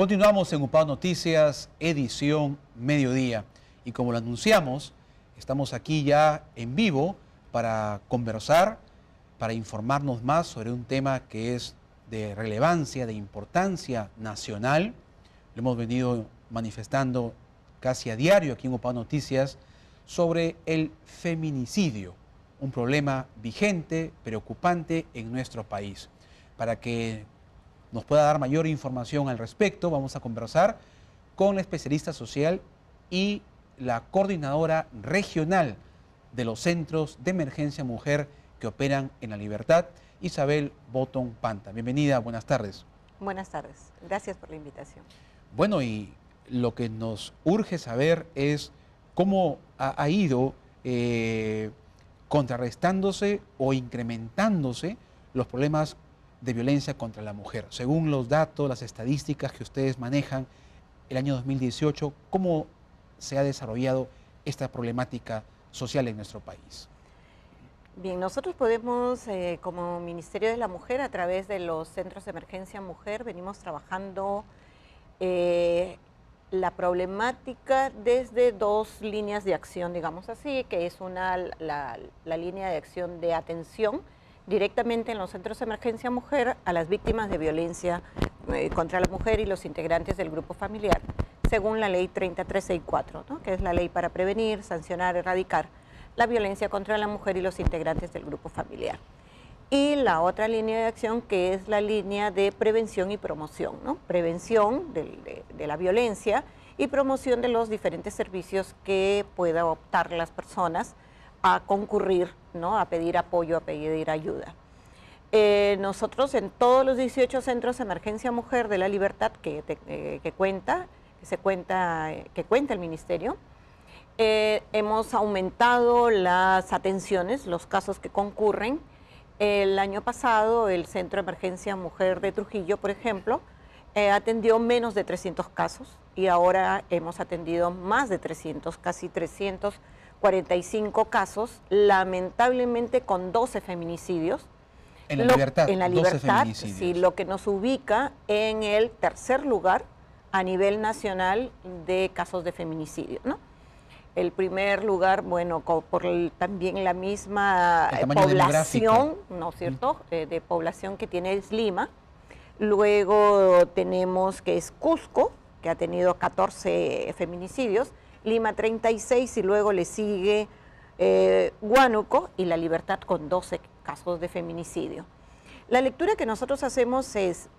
Continuamos en UPAO Noticias, edición mediodía. Y como lo anunciamos, estamos aquí ya en vivo para conversar, para informarnos más sobre un tema que es de relevancia, de importancia nacional. Lo hemos venido manifestando casi a diario aquí en UPAO Noticias sobre el feminicidio, un problema vigente, preocupante en nuestro país. Para que nos pueda dar mayor información al respecto, vamos a conversar con la especialista social y la coordinadora regional de los centros de emergencia mujer que operan en La Libertad, Isabel Botton Panta. Bienvenida, buenas tardes. Buenas tardes, gracias por la invitación. Bueno, y lo que nos urge saber es cómo ha ido contrarrestándose o incrementándose los problemas de violencia contra la mujer. Según los datos, las estadísticas que ustedes manejan, el año 2018, ¿cómo se ha desarrollado esta problemática social en nuestro país? Bien, nosotros podemos, como Ministerio de la Mujer, a través de los centros de emergencia mujer, venimos trabajando la problemática desde dos líneas de acción, digamos así, que es la línea de acción de atención directamente en los centros de emergencia mujer a las víctimas de violencia contra la mujer y los integrantes del grupo familiar, según la ley 30364, ¿no? Que es la ley para prevenir, sancionar, erradicar la violencia contra la mujer y los integrantes del grupo familiar. Y la otra línea de acción, que es la línea de prevención y promoción, ¿no? Prevención de la violencia y promoción de los diferentes servicios que pueda optar las personas a concurrir, ¿no? A pedir apoyo, a pedir ayuda. Nosotros en todos los 18 centros de emergencia mujer de La Libertad que cuenta el Ministerio, hemos aumentado las atenciones, los casos que concurren. El año pasado el Centro de Emergencia Mujer de Trujillo, por ejemplo, atendió menos de 300 casos y ahora hemos atendido más de 300, casi 345 casos, lamentablemente con 12 feminicidios. En La Libertad, en La 12 Libertad, feminicidios. sí, lo que nos ubica en el tercer lugar a nivel nacional de casos de feminicidio, ¿no? El primer lugar, bueno, también la misma población, ¿no es cierto?, de población que tiene es Lima. Luego tenemos que es Cusco, que ha tenido 14 feminicidios, Lima 36 y luego le sigue Huánuco y La Libertad con 12 casos de feminicidio. La lectura que nosotros hacemos es,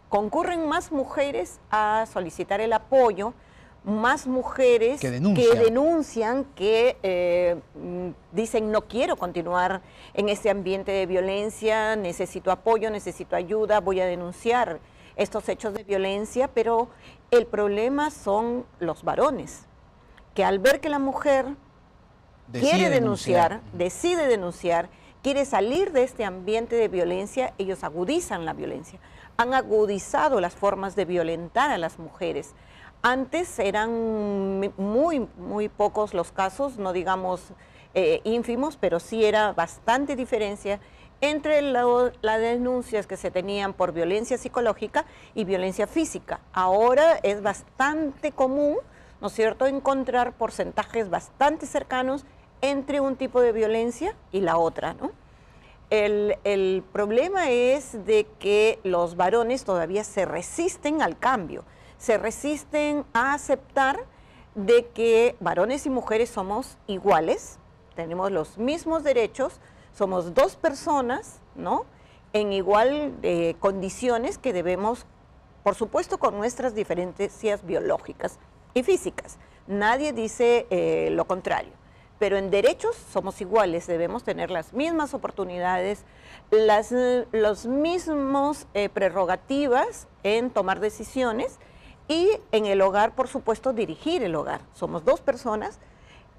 concurren más mujeres a solicitar el apoyo, más mujeres que denuncian, que dicen no quiero continuar en este ambiente de violencia, necesito apoyo, necesito ayuda, voy a denunciar estos hechos de violencia, pero el problema son los varones, que al ver que la mujer quiere denunciar, decide denunciar, quiere salir de este ambiente de violencia, ellos agudizan la violencia, han agudizado las formas de violentar a las mujeres. Antes eran muy pocos los casos, no digamos ínfimos, pero sí era bastante diferencia entre las denuncias que se tenían por violencia psicológica y violencia física. Ahora es bastante común, ¿no es cierto?, encontrar porcentajes bastante cercanos entre un tipo de violencia y la otra, ¿no? El problema es de que los varones todavía se resisten al cambio, se resisten a aceptar de que varones y mujeres somos iguales, tenemos los mismos derechos, somos dos personas, ¿no?, en igual condiciones que debemos, por supuesto, con nuestras diferencias biológicas y físicas. Nadie dice lo contrario, pero en derechos somos iguales, debemos tener las mismas oportunidades, los mismos prerrogativas en tomar decisiones y en el hogar, por supuesto, dirigir el hogar. Somos dos personas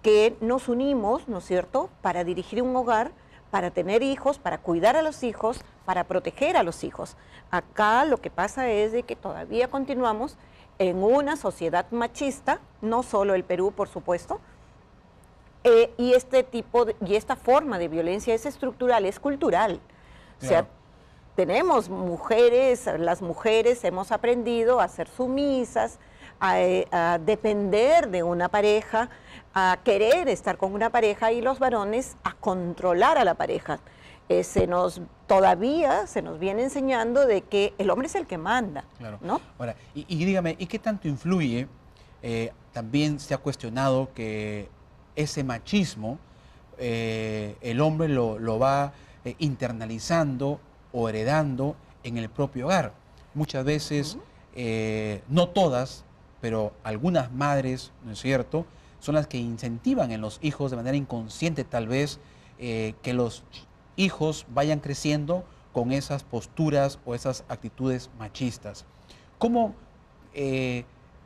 que nos unimos, ¿no es cierto?, para dirigir un hogar, para tener hijos, para cuidar a los hijos, para proteger a los hijos. Acá lo que pasa es de que todavía continuamos en una sociedad machista, no solo el Perú, por supuesto, y esta forma de violencia es estructural, es cultural. Claro. tenemos mujeres, las mujeres hemos aprendido a ser sumisas, a depender de una pareja, a querer estar con una pareja, y los varones a controlar a la pareja. Todavía se nos viene enseñando de que el hombre es el que manda, Claro. ¿no? Ahora, y dígame, ¿y qué tanto influye? También se ha cuestionado que ese machismo el hombre lo va internalizando o heredando en el propio hogar. Muchas veces, no todas, pero algunas madres, ¿no es cierto?, son las que incentivan en los hijos de manera inconsciente tal vez que los hijos vayan creciendo con esas posturas o esas actitudes machistas. ¿Cómo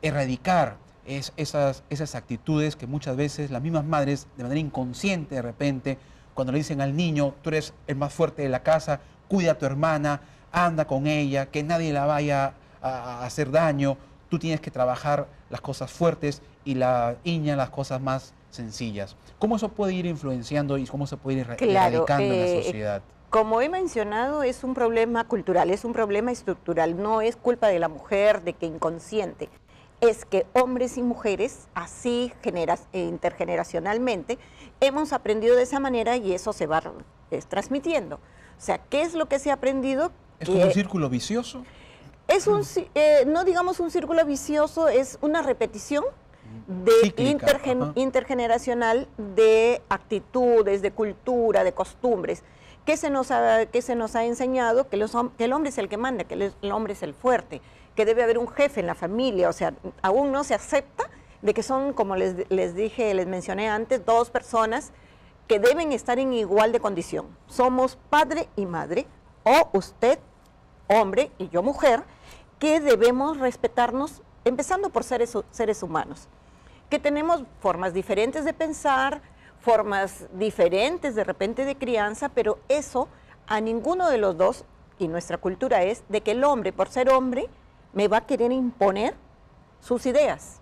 erradicar esas actitudes que muchas veces las mismas madres de manera inconsciente de repente, cuando le dicen al niño, tú eres el más fuerte de la casa, cuida a tu hermana, anda con ella, que nadie la vaya a hacer daño, tú tienes que trabajar las cosas fuertes y la niña las cosas más sencillas? ¿Cómo eso puede ir influenciando y cómo se puede ir erradicando en la sociedad? Como he mencionado, es un problema cultural, es un problema estructural, no es culpa de la mujer, de que inconsciente. Es que hombres y mujeres, así intergeneracionalmente, hemos aprendido de esa manera y eso se va transmitiendo. O sea, ¿qué es lo que se ha aprendido? ¿Es como un círculo vicioso? Es no digamos un círculo vicioso, es una repetición intergeneracional de actitudes, de cultura, de costumbres, que se nos ha enseñado que el hombre es el que manda, que el hombre es el fuerte, que debe haber un jefe en la familia. O sea, aún no se acepta de que son, como les dije, les mencioné antes, dos personas que deben estar en igual de condición. Somos padre y madre, o usted, hombre, y yo, mujer, que debemos respetarnos, empezando por seres humanos, que tenemos formas diferentes de pensar, formas diferentes de repente de crianza, pero eso a ninguno de los dos, y nuestra cultura es de que el hombre, por ser hombre, me va a querer imponer sus ideas,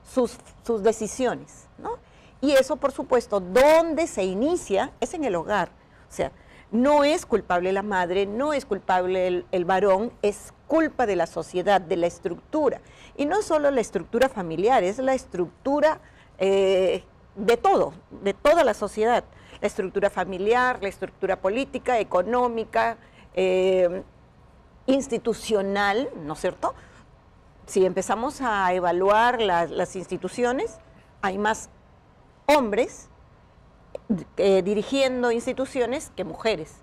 sus decisiones, ¿no? Y eso, por supuesto, donde se inicia es en el hogar. O sea, no es culpable la madre, no es culpable el varón, es culpa de la sociedad, de la estructura. Y no solo la estructura familiar, es la estructura de toda la sociedad. La estructura familiar, la estructura política, económica, institucional, ¿no es cierto? Si empezamos a evaluar las instituciones, hay más hombres dirigiendo instituciones que mujeres.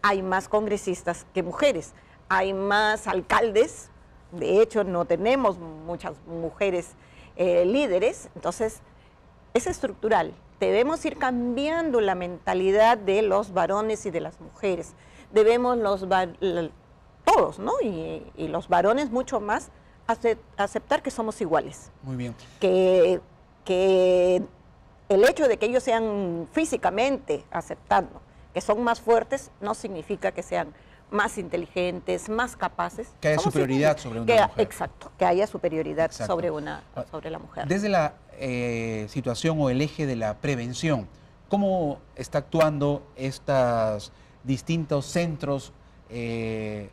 Hay más congresistas que mujeres. Hay más alcaldes. De hecho, no tenemos muchas mujeres líderes. Entonces, es estructural. Debemos ir cambiando la mentalidad de los varones y de las mujeres. Debemos todos, ¿no? Y los varones mucho más, aceptar que somos iguales. Muy bien. Que el hecho de que ellos sean físicamente aceptando que son más fuertes no significa que sean más inteligentes, más capaces. Que haya superioridad sobre una mujer. Exacto, que haya superioridad sobre la mujer. Desde la situación o el eje de la prevención, ¿cómo está actuando estos distintos centros de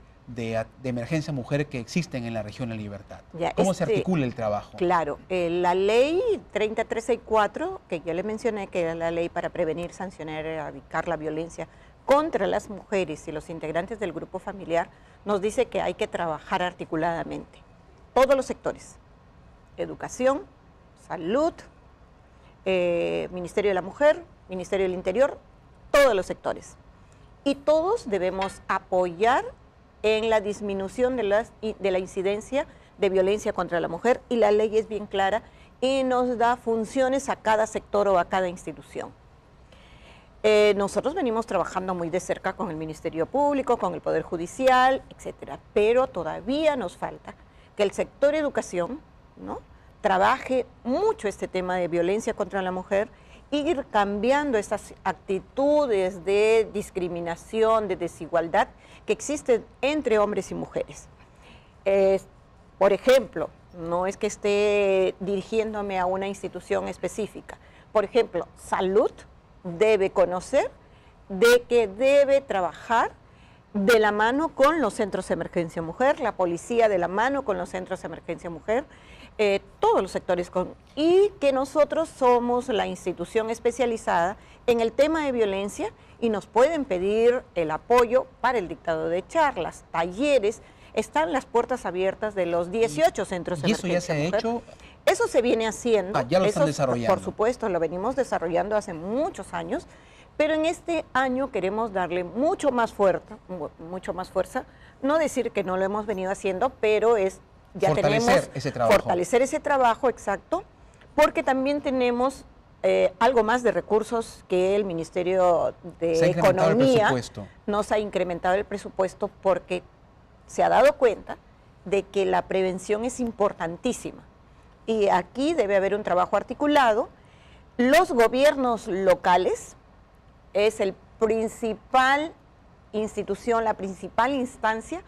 emergencia mujer que existen en la región de Libertad? ¿Cómo se articula el trabajo? Claro, la ley 30.364, que yo le mencioné, que era la ley para prevenir, sancionar y erradicar la violencia contra las mujeres y los integrantes del grupo familiar, nos dice que hay que trabajar articuladamente. Todos los sectores: educación, salud, Ministerio de la Mujer, Ministerio del Interior, todos los sectores. Y todos debemos apoyar en la disminución de la incidencia de violencia contra la mujer, y la ley es bien clara y nos da funciones a cada sector o a cada institución. Nosotros venimos trabajando muy de cerca con el Ministerio Público, con el Poder Judicial, etcétera, pero todavía nos falta que el sector educación, ¿no?, trabaje mucho este tema de violencia contra la mujer, ir cambiando estas actitudes de discriminación, de desigualdad que existen entre hombres y mujeres. Por ejemplo, no es que esté dirigiéndome a una institución específica. Por ejemplo, salud debe conocer de que debe trabajar de la mano con los centros de emergencia mujer, la policía de la mano con los centros de emergencia mujer, todos los sectores, y que nosotros somos la institución especializada en el tema de violencia y nos pueden pedir el apoyo para el dictado de charlas, talleres. Están las puertas abiertas de los 18 centros de emergencia. ¿Y eso ya se ha hecho? Eso se viene haciendo. Ya lo están desarrollando. Por supuesto, lo venimos desarrollando hace muchos años, pero en este año queremos darle mucho más fuerza, no decir que no lo hemos venido haciendo, pero fortalecer ese trabajo. Fortalecer ese trabajo, exacto, porque también tenemos algo más de recursos que el Ministerio de Economía nos ha incrementado el presupuesto, porque se ha dado cuenta de que la prevención es importantísima y aquí debe haber un trabajo articulado. Los gobiernos locales es el principal institución, la principal instancia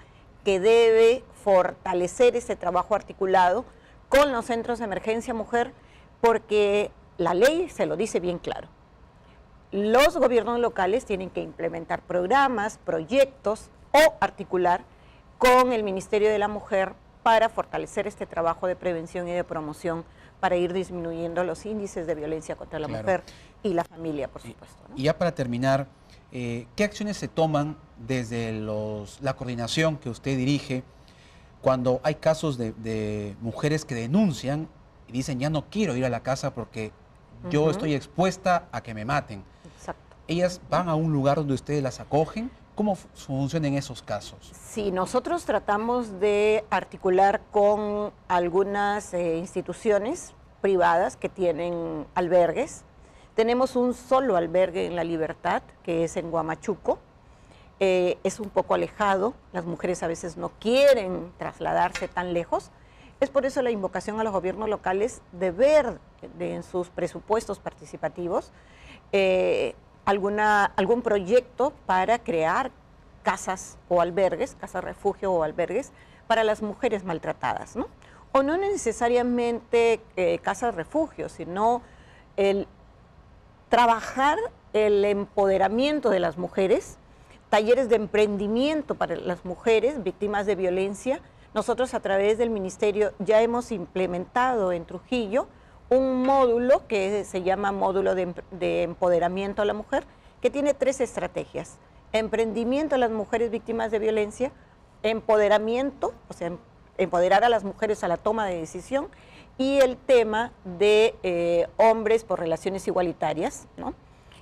que debe fortalecer ese trabajo articulado con los centros de emergencia mujer, porque la ley se lo dice bien claro. Los gobiernos locales tienen que implementar programas, proyectos o articular con el Ministerio de la Mujer para fortalecer este trabajo de prevención y de promoción para ir disminuyendo los índices de violencia contra la mujer y la familia, por supuesto, ¿no? Y ya para terminar, ¿qué acciones se toman desde la coordinación que usted dirige cuando hay casos de mujeres que denuncian y dicen, ya no quiero ir a la casa porque yo estoy expuesta a que me maten? Exacto. ¿Ellas van a un lugar donde ustedes las acogen? ¿Cómo funcionan esos casos? Sí, nosotros tratamos de articular con algunas instituciones privadas que tienen albergues. Tenemos un solo albergue en La Libertad, que es en Huamachuco. Es un poco alejado, las mujeres a veces no quieren trasladarse tan lejos. Es por eso la invocación a los gobiernos locales de ver en sus presupuestos participativos algún proyecto para crear casas o albergues, casas refugio o albergues para las mujeres maltratadas, ¿no? O no necesariamente casas refugio, sino el trabajar el empoderamiento de las mujeres, talleres de emprendimiento para las mujeres víctimas de violencia. Nosotros a través del Ministerio ya hemos implementado en Trujillo un módulo que se llama módulo de empoderamiento a la mujer, que tiene 3 estrategias: emprendimiento a las mujeres víctimas de violencia, empoderamiento, o sea, empoderar a las mujeres a la toma de decisión, y el tema de hombres por relaciones igualitarias, ¿no?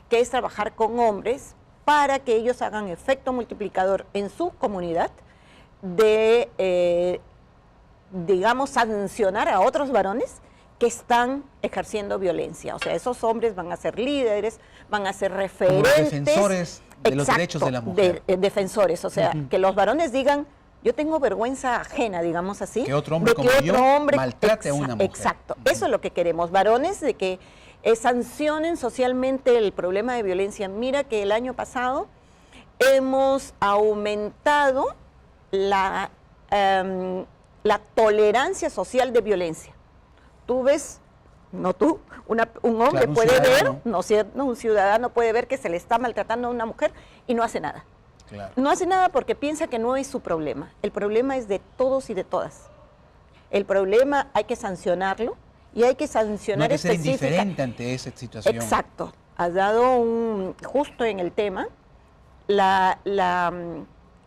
Que es trabajar con hombres para que ellos hagan efecto multiplicador en su comunidad de, digamos, sancionar a otros varones que están ejerciendo violencia. O sea, esos hombres van a ser líderes, van a ser referentes. Como defensores de los derechos de la mujer. Defensores, o sea, que los varones digan, yo tengo vergüenza ajena, digamos así. Que otro hombre como yo maltrate a una mujer. Exacto, eso es lo que queremos, varones de que sancionen socialmente el problema de violencia. Mira que el año pasado hemos aumentado la tolerancia social de violencia. Tú ves, no tú, un hombre puede ver, ¿no es cierto? Un ciudadano puede ver que se le está maltratando a una mujer y no hace nada. Claro. No hace nada porque piensa que no es su problema. El problema es de todos y de todas. El problema hay que sancionarlo y hay que sancionar no hay que ser indiferente ante esa situación. Exacto. Has dado justo en el tema, la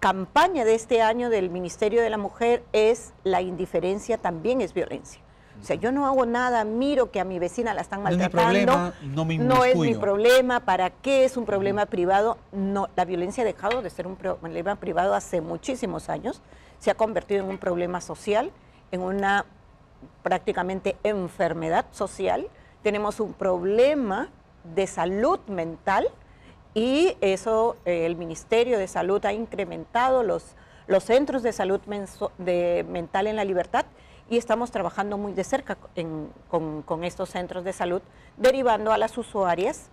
campaña de este año del Ministerio de la Mujer es la indiferencia también es violencia. O sea, yo no hago nada, miro que a mi vecina la están maltratando, no es mi problema, ¿para qué es un problema privado? No, la violencia ha dejado de ser un problema privado hace muchísimos años, se ha convertido en un problema social, en una prácticamente enfermedad social. Tenemos un problema de salud mental y eso el Ministerio de Salud ha incrementado los centros de salud mental en La Libertad, y estamos trabajando muy de cerca con estos centros de salud, derivando a las usuarias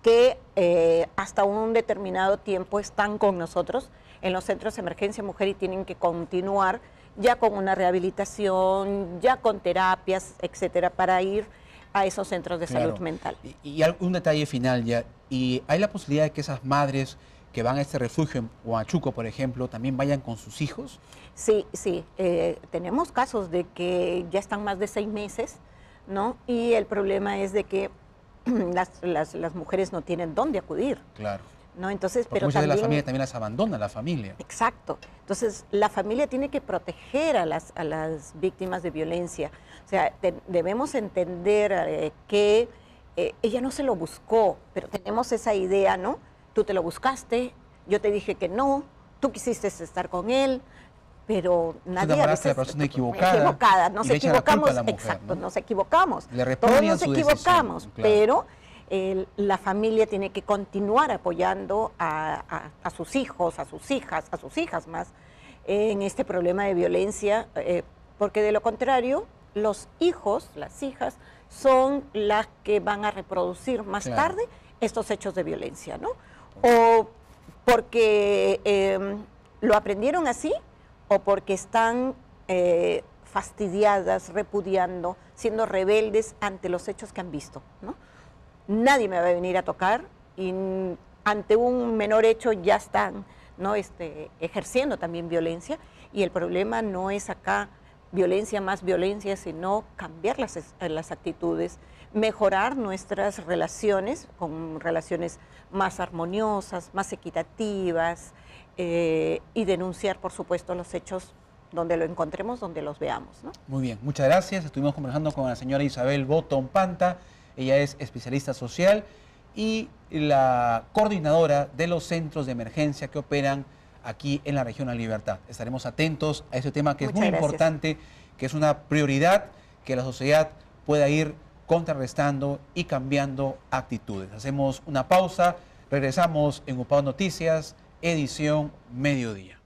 que hasta un determinado tiempo están con nosotros en los centros de emergencia mujer y tienen que continuar ya con una rehabilitación, ya con terapias, etcétera, para ir a esos centros de salud mental. Y un detalle final ya, y hay la posibilidad de que esas madres que van a este refugio en Huamachuco, por ejemplo, también vayan con sus hijos? Sí, sí. Tenemos casos de que ya están más de 6 meses, ¿no? Y el problema es de que las mujeres no tienen dónde acudir. Claro. ¿No? Entonces, Porque pero muchas también, de la familia también las abandona, la familia. Exacto. Entonces, la familia tiene que proteger a las víctimas de violencia. O sea, debemos entender que ella no se lo buscó, pero tenemos esa idea, ¿no? Tú te lo buscaste, yo te dije que no, tú quisiste estar con él, pero nadie a enamoraste a la veces, persona equivocada. Nos y le echan la culpa equivocamos, a la mujer, exacto, ¿no? nos equivocamos. Le Todos repudian nos su equivocamos, decisión, claro. pero la familia tiene que continuar apoyando a sus hijos, a sus hijas más, en este problema de violencia, porque de lo contrario, los hijos, las hijas, son las que van a reproducir más Claro. tarde estos hechos de violencia, ¿no? O porque lo aprendieron así, o porque están fastidiadas, repudiando, siendo rebeldes ante los hechos que han visto, ¿no? Nadie me va a venir a tocar y ante un menor hecho ya están, ¿no? Ejerciendo también violencia, y el problema no es acá violencia más violencia, sino cambiar las actitudes, mejorar nuestras relaciones con relaciones más armoniosas, más equitativas, y denunciar, por supuesto, los hechos donde lo encontremos, donde los veamos, ¿no? Muy bien, muchas gracias. Estuvimos conversando con la señora Isabel Botton Panta. Ella es especialista social y la coordinadora de los centros de emergencia que operan aquí en la región La Libertad. Estaremos atentos a ese tema que es muy importante, que es una prioridad que la sociedad pueda ir contrarrestando y cambiando actitudes. Hacemos una pausa, regresamos en UPAO Noticias, edición mediodía.